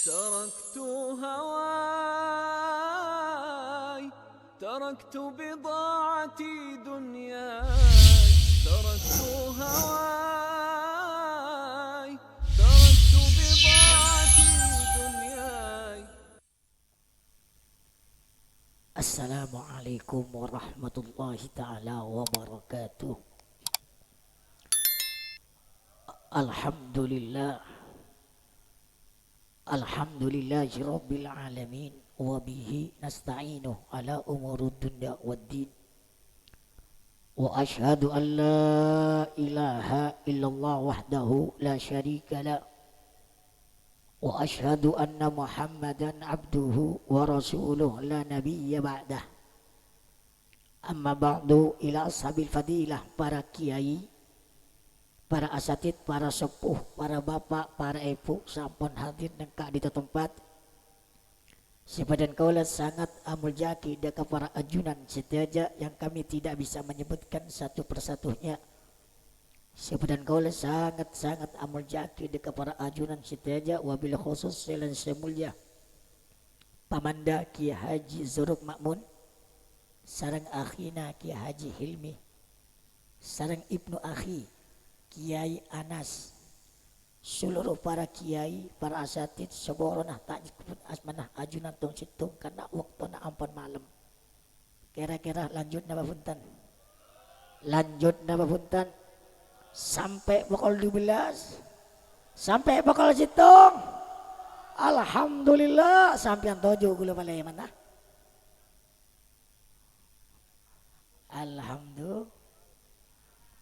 تركت هواي، تركت بضاعتي دنياي، تركت هواي، تركت بضاعتي دنياي. السلام عليكم ورحمة الله تعالى وبركاته. الحمد لله، الحمد لله رب العالمين، وبه نستعينه على أمور الدنيا والدين. وأشهد أن لا إله إلا الله وحده لا شريك له، وأشهد أن محمدا عبده ورسوله لا نبي بعده. Amma ba'du, ila ashabil fadilah, para kiai, para asatid, para sepuh, para bapak, para ibu, sampun hadir nengkak di tempat. Sepadan kaulah sangat amul jaki deka para ajunan setiaja yang kami tidak bisa menyebutkan satu persatunya. Sepadan kaulah sangat amul jaki deka para ajunan setiaja, wabil khusus selan semulia Pamanda Kiai Haji Zuruk Makmun, sarang akhina Kiai Haji Hilmi, sarang ibnu akhi Kiai Anas, seluruh para kiai, para asatid seborona tak pun asmanah ajunan tong situng karena waktu na ampun malam. Kira-kira lanjut napa punten? Lanjut napa punten? Sampai pukul 12. Sampai pukul situng. Alhamdulillah sampean tojo kula balai mana? Alhamdulillah,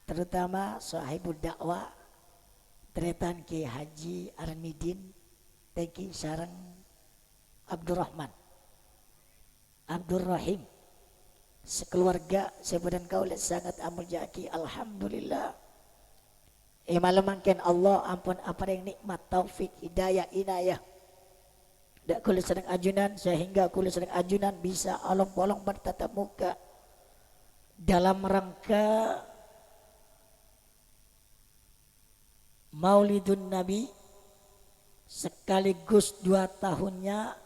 terutama sahibul dakwah Tretan Kiai Haji Armidin Teki sareng Abdurrahman Abdurrahim, sekeluarga sebadan kaulah sangat amul jaki. Alhamdulillah, malam mangken Allah ampun apa yang nikmat taufik hidayah inayah dak kula sedang ajunan sehingga kula sedang ajunan bisa olong-olong bertatap muka dalam rangka Maulidun Nabi sekaligus 2 tahunnya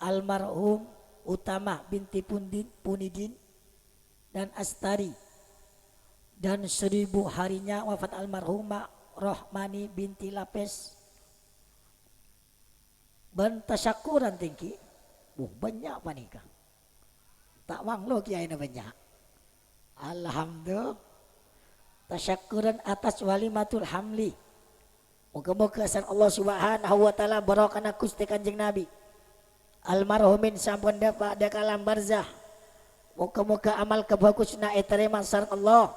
almarhum Utama binti Punidin dan Astari, dan 1000 harinya wafat almarhumah Rohmani binti Lapes. Bantasyakuran tinggi, banyak apa nikah tak wanglo kiai na banyak. Alhamdulillah, tasyakuran atas walimatul hamli. Moga-moga asan Allah subhanahu wa ta'ala barakana Gusti Kanjeng Nabi almarhumin sampun dapat da kalam barzah. Moga-moga amal kebagusna diterima sareng Allah,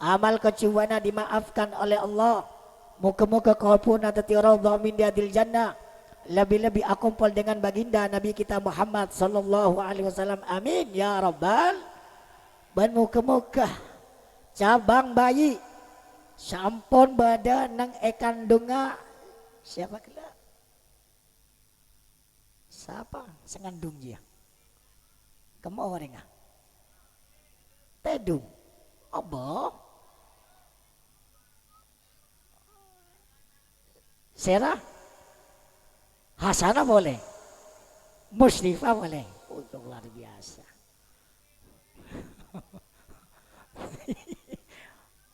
amal kecuwana dimaafkan oleh Allah. Moga-moga kalpuna tati raudhah min riyadil jannah, lebih-lebih akumpul dengan baginda Nabi kita Muhammad sallallahu alaihi wasallam. Amin ya rabbal. Dan muka-muka cabang bayi sampun badan nang ekandunga siapa kena? Siapa sengandung dia? Kamu orang ah? Tedung, apa? Serah? Hasanah boleh, Musyrifah boleh. Oh, luar biasa.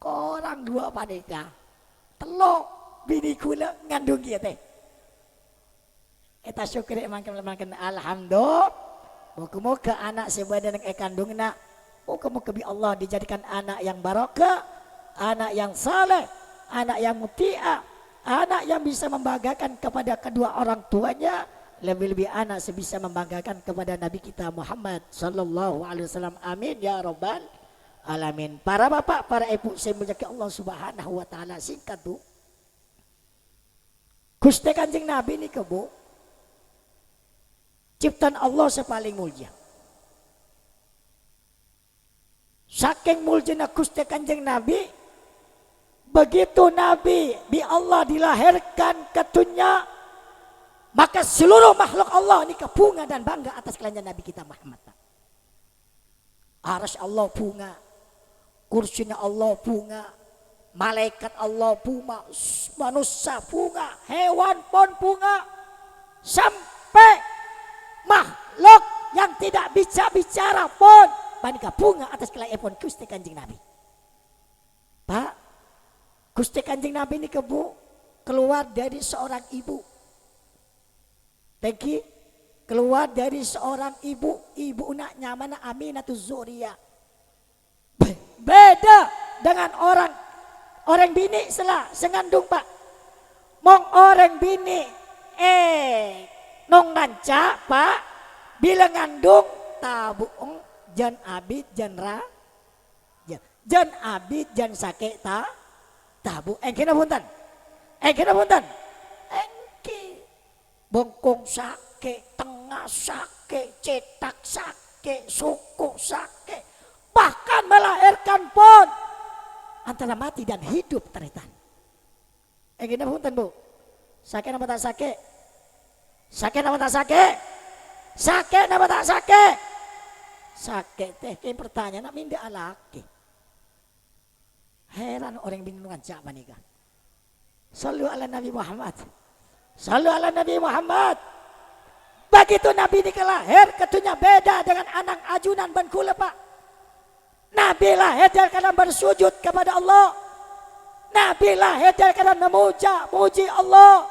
Korang 2 panika telok bini kula ngandung kia teh. Eta syukri mangken alhamdulillah. Moga-moga anak sebadan yang kandungna, moga-moga bi Allah dijadikan anak yang barokah, anak yang saleh, anak yang mutia, anak yang bisa membanggakan kepada kedua orang tuanya, lebih-lebih anak sebisa membanggakan kepada Nabi kita Muhammad sallallahu alaihi wasallam. Amin ya rabbal alamin. Para bapak, para ibu saya muliakan Allah subhanahu wa ta'ala. Singkat bu, Gusti Kanjeng Nabi ini kebu ciptaan Allah sepaling mulia. Saking muljanya Gusti Kanjeng Nabi, begitu Nabi bi Allah dilahirkan ke dunia, maka seluruh makhluk Allah ini kebunga dan bangga atas kelahiran Nabi kita Muhammad. Arsy Allah bunga, kursinya Allah bunga, malaikat Allah bunga, manusia bunga, hewan pun bunga, sampai makhluk yang tidak bisa bicara pun panika bunga atas kelayapan Gusti Kanjeng Nabi. Pak, Gusti Kanjeng Nabi ini keluar dari seorang ibu. Tegi keluar dari seorang ibu naknya mana Aminatus Zuriyah. Beda dengan orang bini sengandung Pak. Mong orang bini nong nanca Pak bila ngandung tabuong jan abid jan jan abid jan sake tabu kena punten bongkong sake, tengah sake, cetak sake, suku sake, bahkan melahirkan pun antara mati dan hidup teritan. Gini punten Bu, sake nama tak sake, sake nama tak sake, sake nama tak sake, sake teh kayak pertanyaan nak minda alaki. Heran orang bingungan siapa nikah. Sallu ala Nabi Muhammad. Sallu ala Nabi Muhammad. Begitu Nabi ini lahir ketunya beda dengan anak ajunan ban kula Pak. Nabi lahir dalam keadaan bersujud kepada Allah. Nabi lahir dalam keadaan memuji Allah.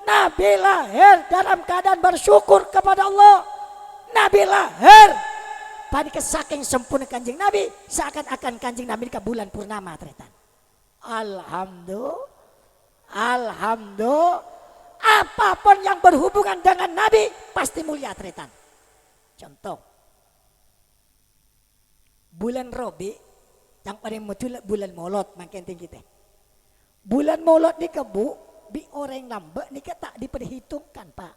Nabi lahir dalam keadaan bersyukur kepada Allah. Nabi lahir pada saking sempurna Kanjeng Nabi seakan-akan Kanjeng Nabi ke bulan purnama tretan. Alhamdulillah. Apapun yang berhubungan dengan Nabi pasti mulia tretan. Contoh bulan Robi yang paling betul bulan Maulud makin tinggi teh. Bulan Maulud ni kebu bi orang lambat ni tak diperhitungkan Pak.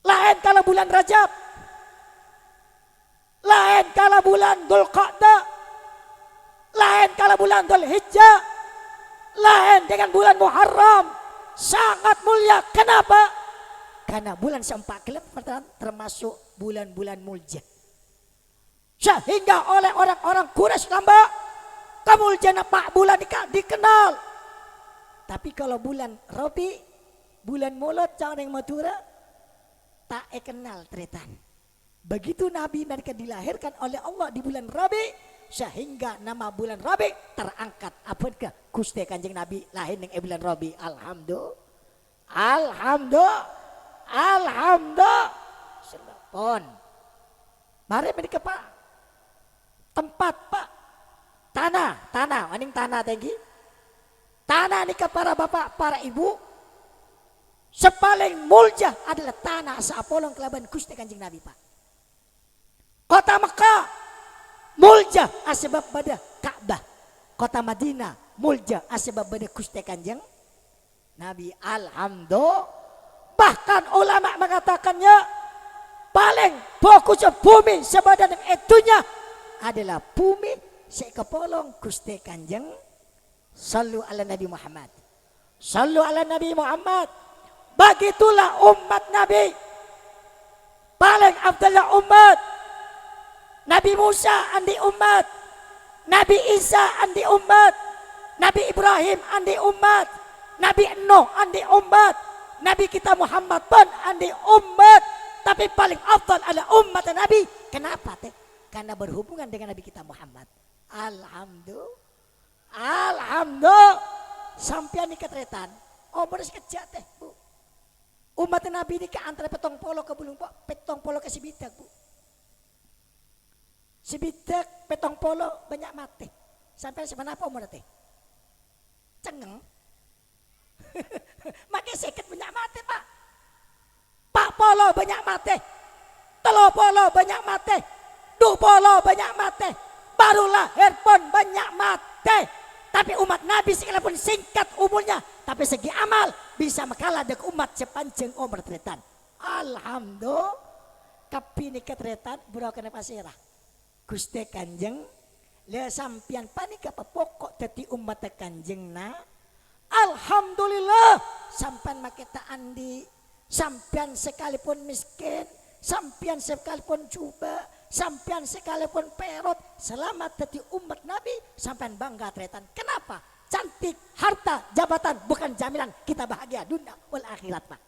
Lain kalau bulan Rajab, lain kalau bulan Dzulqa'dah, lain kalau bulan Dzulhijjah, lain dengan bulan Muharram. Sangat mulia. Kenapa? Karena bulan seempat kelip termasuk bulan-bulan muljah. Sehingga oleh orang-orang Quraisy nambah kemuliaan Pak bulan dikenal. Tapi kalau bulan Rabi, bulan Maulud jangan yang Madura tak kenal tretan. Begitu Nabi mereka dilahirkan oleh Allah di bulan Rabi, sehingga nama bulan Rabi terangkat. Apakah Gusti Kanjeng Nabi lahir di bulan Rabi? Alhamdulillah. Pon. Mari mereka Pak. Tempat Pak. Tanah, maning tanah tinggi. Tanah ini para bapak, para ibu. Sepaling mulia adalah tanah Sapolong kelaban Gusti Kanjeng Nabi Pak. Kota Mekah mulia asbab pada Ka'bah. Kota Madinah mulia asbab pada Gusti Kanjeng Nabi. Alhamdulillah. Bahkan ulama mengatakannya paling fokus bumi sebadan itunya adalah bumi sekepolong Gusti Kanjeng. Sallu ala Nabi Muhammad. Sallu ala Nabi Muhammad. Begitulah umat Nabi. Paling afdalnya umat. Nabi Musa andi umat. Nabi Isa andi umat. Nabi Ibrahim andi umat. Nabi Nuh andi umat. Nabi kita Muhammad pun andi umat. Tapi paling afdal adalah umat Nabi. Kenapa teh? Karena berhubungan dengan Nabi kita Muhammad. Alhamdulillah. Sampian ketretan. Oh beres kejak teh Bu. Umat Nabi ini ke antara petong polo ke bulung petong polo ke Sibidak Bu. Sibidak petong polo banyak mati. Sampai sebenarnya apa umur teh? Cengeng. Makai seket banyak mati Pak. Pak polo banyak mati. Telo polo banyak mati. Du polo banyak mati. Baru lahir pun banyak mati. Tapi umat Nabi sekalipun singkat umurnya, tapi segi amal bisa makalah dengan umat sepanjang umur tretan. Alhamdulillah. Kapini ketretan burau kena pasirah. Gusti Kanjeng le sampian panik apa pokok teti umat Kanjeng na. Alhamdulillah sampian makita andi, sampian sekalipun miskin, sampian sekalipun coba, sampian sekalipun perot, selamat teti umat Nabi sampian bangga tretan. Kenapa? cantik, harta, jabatan bukan jaminan kita bahagia dunia wal akhirat, Pak.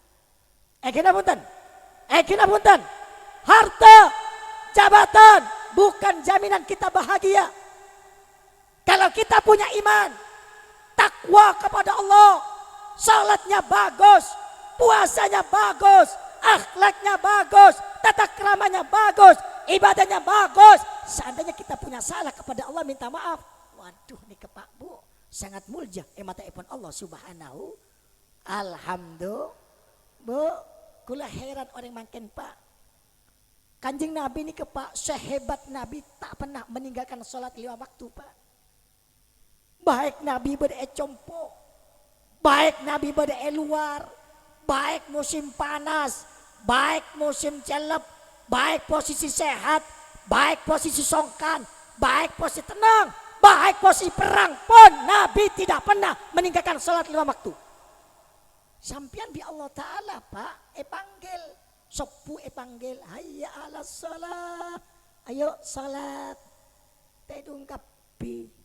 Kena punten. Harta, jabatan bukan jaminan kita bahagia. Kalau kita punya iman, takwa kepada Allah, salatnya bagus, puasanya bagus, akhlaknya bagus, tata keramanya bagus, ibadahnya bagus. Seandainya kita punya salah kepada Allah minta maaf, waduh nih Pak Bu, sangat mulia mata ipun Allah subhanahu. Alhamdulillah Bu, kula heran orang makin Pak. Kanjeng Nabi ini Pak, sehebat Nabi tak pernah meninggalkan sholat 5 waktu Pak. Baik Nabi berada compo, baik Nabi berada luar, baik musim panas, baik musim celep, baik posisi sehat, baik posisi songkan, baik posisi tenang, baik posisi perang pun Nabi tidak pernah meninggalkan sholat 5 waktu. Sampian bi Allah Ta'ala Pak, panggil, sopu panggil, hayya ala sholat, ayo sholat, tedung kapi.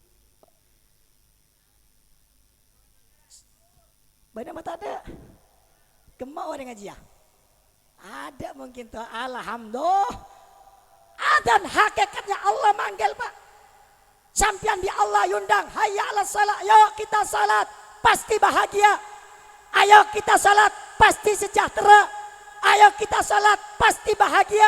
Benar mata ada, gemau orang ngaji ya? Ada mungkin tuh, alhamdulillah. Dan hakikatnya Allah manggil Pak. Sampian di Allah yundang, hayya ala salat, ayo kita salat, pasti bahagia. Ayo kita salat, pasti sejahtera. Ayo kita salat, pasti bahagia.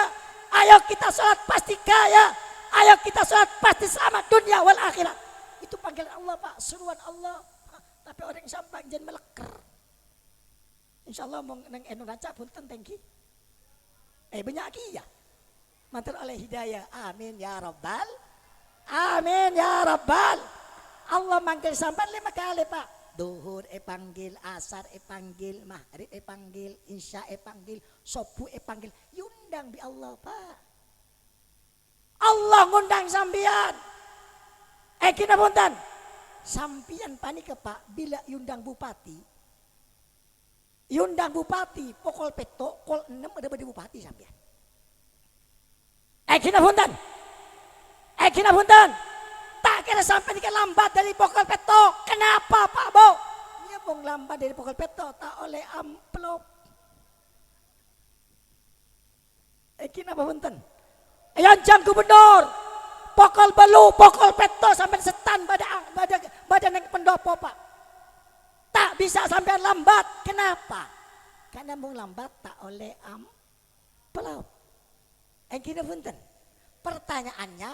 Ayo kita salat, pasti kaya. Ayo kita salat, pasti selamat dunia wal akhirat. Itu panggilan Allah Pak, seruan Allah. Tapi orang sampang jangan meleker. Insya Allah mau neng Indonesia pun tentengki. Banyak ya. Mantul oleh hidayah. Amin ya Rabbal. Amin ya Rabbal. Allah manggil sampan 5 kali Pak. Duhur panggil, asar panggil, maghrib panggil, isya panggil, subuh panggil. Yundang bi Allah Pak. Allah ngundang sampian. Kina punten. Sampian panik Pak, bila yundang bupati, pokol peto, kol 6 ada badi bupati sampian. Kina punten, tak kira sampai dikit lambat dari pokol peto, kenapa Pak Bo? Dia bong lambat dari pokol peto, tak oleh amplop. Kina punten, yang gubernur, pokol belu, pokol peto sampai setan badan yang pendopo Pak. Tak bisa sampai lambat. Kenapa? Karena mau lambat tak oleh amplop. Kita punten. Pertanyaannya,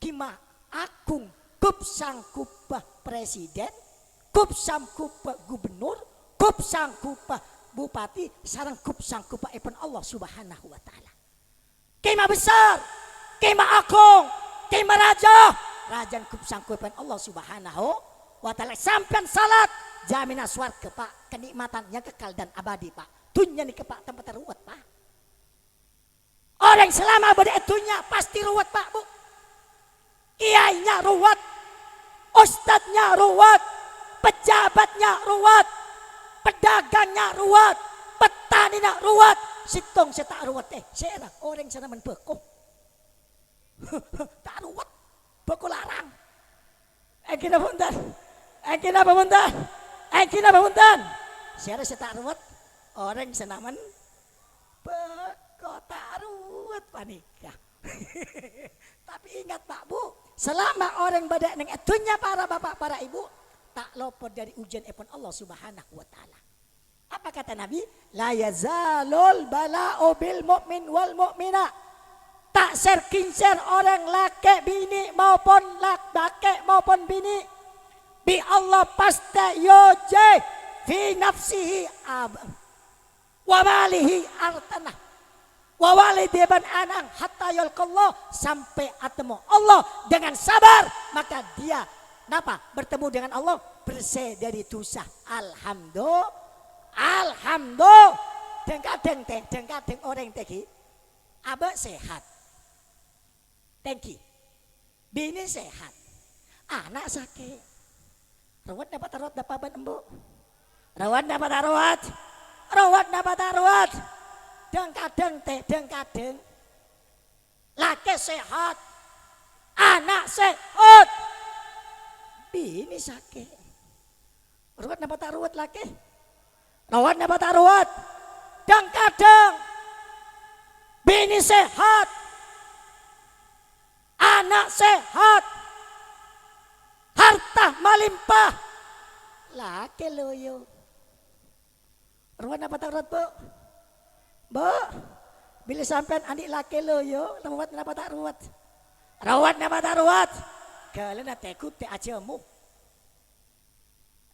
gimana agung kup sangkupah presiden, kup sangkupah gubernur, kup sangkupah bupati, sarang kup sangkupah ipun Allah subhanahu wa ta'ala. Kema besar, kema agung, kema raja, rajan kup sangkupah Allah subhanahu wa ta'ala. Sampai salat, jaminan swarga Pak, kenikmatannya kekal dan abadi Pak. Dunia nih ke Pak tempat ruwet Pak. Orang selama beritunya pasti ruwet Pak Bu. Kiainya ruwet, ustadznya ruwet, pejabatnya ruwet, pedagangnya ruwet, petaninya ruwet, sitong setak ruwet serang orang sana menbeko. Tak ruwet, beko larang. Kita punten. Siapa setak ruwet, orang sana beko tak ruwet panika. Tapi ingat Pak Bu, selama orang badak neng etunya para bapak para ibu tak lopot dari ujian epon Allah subhanahu wa ta'ala. Apa kata Nabi? La yazalul bala'u bil mu'min wal mu'mina. Tak serkincer orang laki bini maupun laki maupun bini. Bi Allah pasti yoje fi nafsihi wa malihi artanah. Wa walidiban anang hatta yalqallah, sampai atemu Allah dengan sabar maka dia bertemu dengan Allah bersih dari dosa. Alhamdulillah. Deng orang teki abah sehat, tengki bini sehat, anak sakit, rawat dapat embu, rawat dapat deng-kadeng laki sehat, anak sehat, bini sakit. Ruwet napa tak ruwet laki? Rawat napa tak ruwet? Dan kadang bini sehat, anak sehat, harta melimpah, laki loyo. Ruwet napa tak ruwet, Bu? Bu, bila sampean adik laki loyo, ruwet napa tak ruwet? Rawat napa tak ruwet? Kalian tekut te ajamu.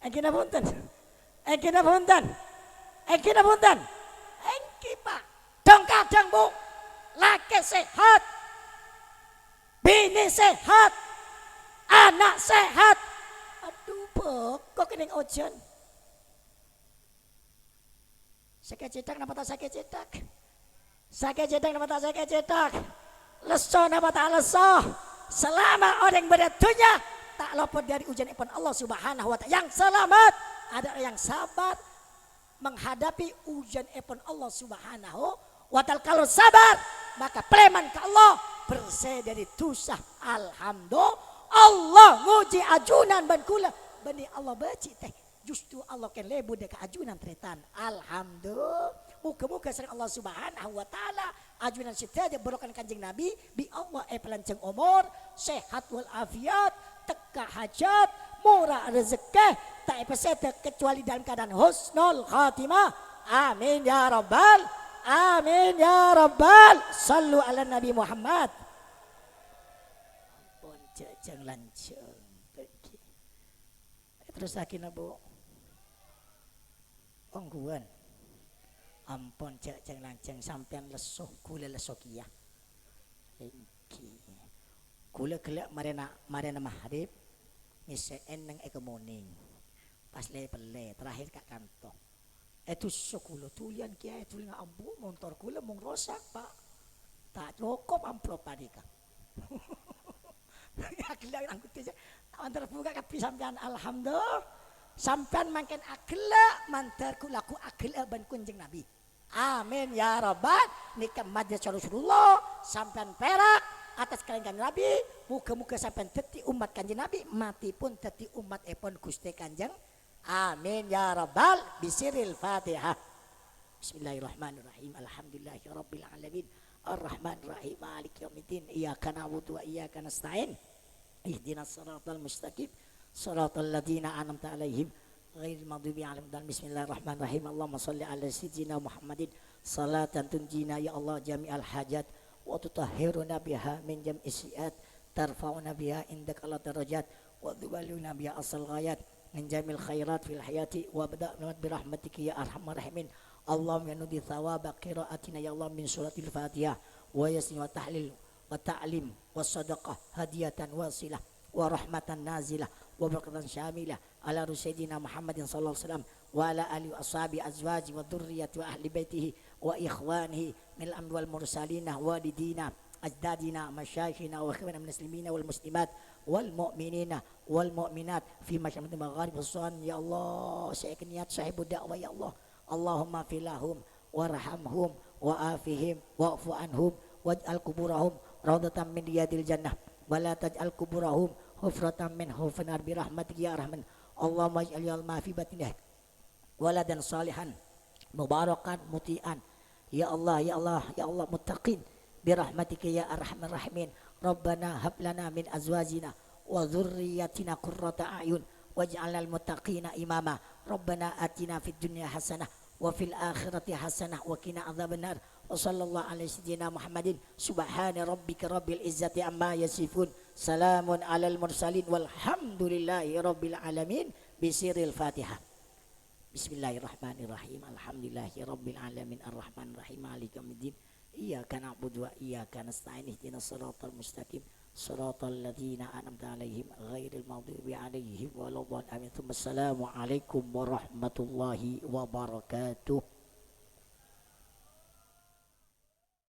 Engki punten. Engki punten. Engki punten. Engki Pak. Dong kadang Bu, laki sehat, bini sehat, anak sehat. Aduh Bu, kok kening ojen. Sakit cetak napa tak sakit cetak? Sakit cetak napa tak sakit cetak? Leso napa tak leso? Selama orang berdunia tak luput dari ujian ipun Allah Subhanahu wa ta'ala. Yang selamat adalah yang sabar menghadapi ujian ipun Allah Subhanahu wa ta'ala. Kalau sabar maka preman ke Allah bersih dari dosa. Alhamdulillah Allah nguji ajunan ban kula bani Allah baci teh. Justru Allah kan lebu deka ajunan tretan. Alhamdulillah. Muka-muka sering Allah Subhanahu wa ta'ala ajunan sitaja berokan kanjeng Nabi bi Allah pelanceng umur sehat wal afiat teka hajat murah rezeki tak pesete kecuali dalam keadaan husnul khatimah. Amin ya rabbal amin ya rabbal. Sallu ala Nabi Muhammad. Ampun jajang lanceng. Terus lagi Bu ongguan. Ampun jajang lanceng sampean lesuh kula lesuh kia. Kula gelak marena mahrib ngiseen nang ekomoning. Pas le pele terakhir kak kantong. Itu sekulo tulian kia tulis ambu motor kula mung rosak Pak. Tak cukup amplop tadi Kang. Ya gelak angkut aja. Antar buka kapi sampean alhamdulillah. Sampean makin agelak mantar kulaku agelak ban kunjeng Nabi. Amin ya rabbal. Nikah majelis Rasulullah sampean perak atas kalian Nabi. Muka-muka sampean teti umat kanjeng Nabi mati pun teti umat epon Gusti Kanjeng. Amin ya rabbal. Bisiril Fatihah. Bismillahirrahmanirrahim. Alhamdulillahirabbil alamin. Ar-Rahmanirrahim. Maliki yaumiddin. Iyyaka na'budu wa iyyaka nasta'in. Ihdinas siratal mustaqim. Siratal ladzina an'amta 'alaihim ghairil maghdubi 'alaihim. Bismillahirrahmanirrahim. Allahumma shalli 'ala sayyidina Muhammadin salatan tunjina ya Allah jami'al hajat wa tutahhiruna biha min jam'is si'at tarfa'una biha indaka ala darajat wa tubaluna biha asal ghayat min jamil khairat fil hayati wa bada'na bi rahmatika ya arhamar rahimin. Allahumma nudi thawaba qiraatina ya Allah min suratil Fatihah wa yasin wa tahlil wa ta'lim wa sadaqah hadiyatan wasilah wa rahmatan nazilah wa barakatan syamilah ala sayyidina Muhammadin sallallahu alaihi wasallam wa ala alihi wa ashabi azwaji wa dhurriyyati wa ahli baitihi wa ikhwanihi min al-amri wal mursalina walidina ajdadina masyayikhina wa ikhwana muslimina wal muslimat wal mu'minina wal mu'minat fi masyarakat magharib usan ya Allah. Saya niat sahibud dakwah ya Allah. Allahumma filahum warhamhum wa afihim wa'fu anhum waj'al kuburahum raudatan min riyadil jannah wa la taj'al kuburahum hufratan min hufnar bi rahmatika ya arhaman. Allahumma ij'al ma fi batinah waladan salihan mubarakan mutian ya Allah ya Allah ya Allah muttaqin bi rahmatika ya arhamar rahimin. Rabbana hab lana min azwajina wa dhurriyyatina qurrata a'yun waj'alnal muttaqina imama. Rabbana atina fid dunya hasanah wa fil akhirati hasanah wa qina adzabannar. Wa sallallahu alaihi sayyidina Muhammadin subhana rabbika rabbil izzati amma yasifun salamun alal mursalin walhamdulillahi rabbil alamin. Bisiril Fatihah. Bismillahirrahmanirrahim. Alhamdulillahi rabbil alamin arrahmanir rahim maliki yaumiddin. Iyyaka na'budu wa iyyaka nasta'in ihdinas siratal mustaqim siratal ladzina an'amta 'alaihim ghairil maghdubi 'alaihim waladdallin. Amin. Assalamu alaikum warahmatullahi wabarakatuh.